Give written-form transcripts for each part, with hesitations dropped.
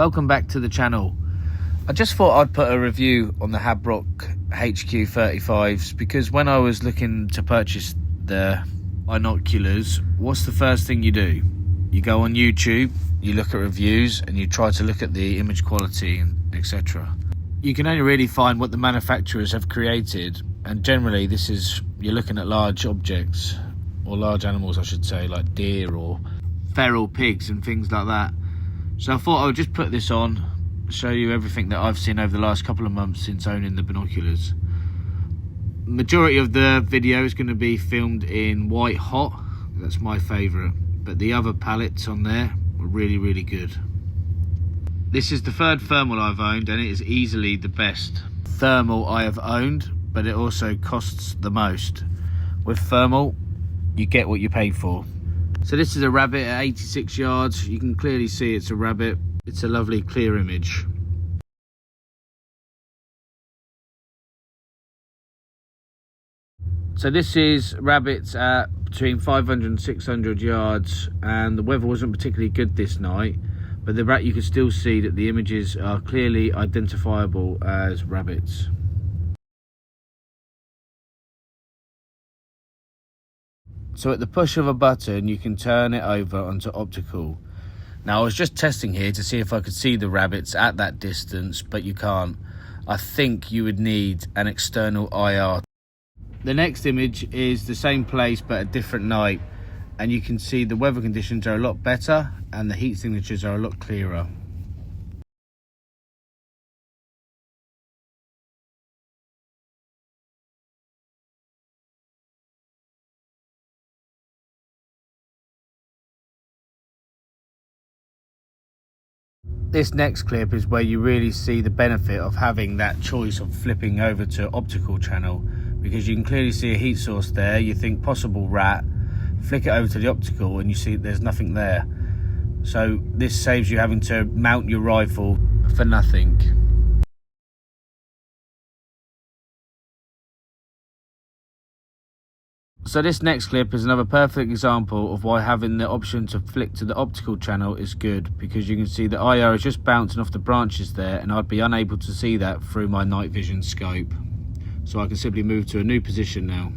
Welcome back to the channel. I just thought I'd put a review on the Habrok HQ35s because when I was looking to purchase the binoculars, what's the first thing you do? You go on YouTube, you look at reviews and you try to look at the image quality and etc. You can only really find what the manufacturers have created, and generally you're looking at large objects, or large animals I should say, like deer or feral pigs and things like that. So I thought I would just put this on, show you everything that I've seen over the last couple of months since owning the binoculars. Majority of the video is going to be filmed in white hot, that's my favourite, but the other palettes on there are really good. This is the third thermal I've owned and it is easily the best thermal I have owned, but it also costs the most. With thermal you get what you pay for. So this is a rabbit at 86 yards. You can clearly see it's a rabbit. It's a lovely clear image. So this is rabbits at between 500 and 600 yards, and the weather wasn't particularly good this night, but the rat, you can still see that the images are clearly identifiable as rabbits. So at the push of a button you can turn it over onto optical. Now I was just testing here to see if I could see the rabbits at that distance, but you can't. I think you would need an external IR. The next image is the same place but a different night, and you can see the weather conditions are a lot better and the heat signatures are a lot clearer. This next clip is where you really see the benefit of having that choice of flipping over to optical channel, because you can clearly see a heat source there. You think possible rat, flick it over to the optical and you see there's nothing there. So this saves you having to mount your rifle for nothing. So this next clip is another perfect example of why having the option to flick to the optical channel is good, because you can see the IR is just bouncing off the branches there and I'd be unable to see that through my night vision scope. So I can simply move to a new position now.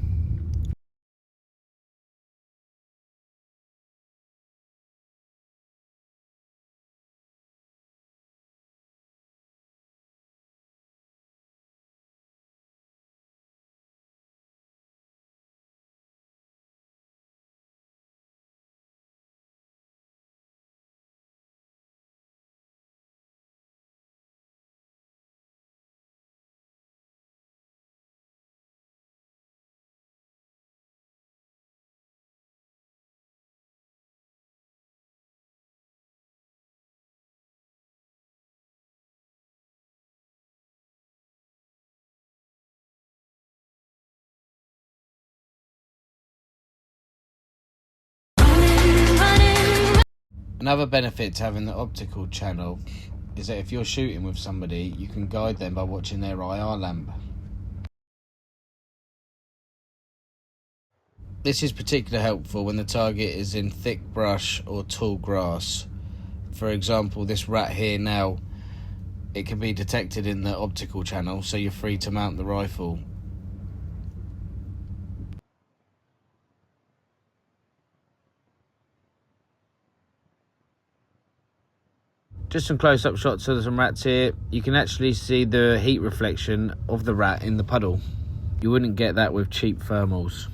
Another benefit to having the optical channel is that if you're shooting with somebody, you can guide them by watching their IR lamp. This is particularly helpful when the target is in thick brush or tall grass. For example, this rat here now, it can be detected in the optical channel, so you're free to mount the rifle. Just some close-up shots of some rats here. You can actually see the heat reflection of the rat in the puddle. You wouldn't get that with cheap thermals.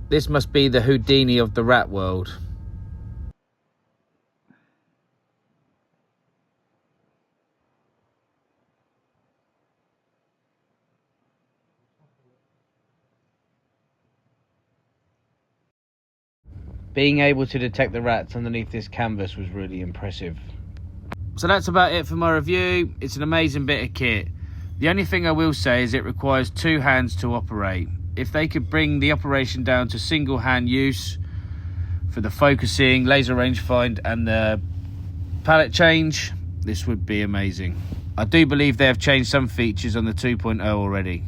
This must be the Houdini of the rat world. Being able to detect the rats underneath this canvas was really impressive. So that's about it for my review. It's an amazing bit of kit. The only thing I will say is it requires 2 hands to operate. If they could bring the operation down to single hand use for the focusing, laser rangefind and the palette change, this would be amazing. I do believe they have changed some features on the 2.0 already.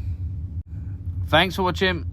Thanks for watching.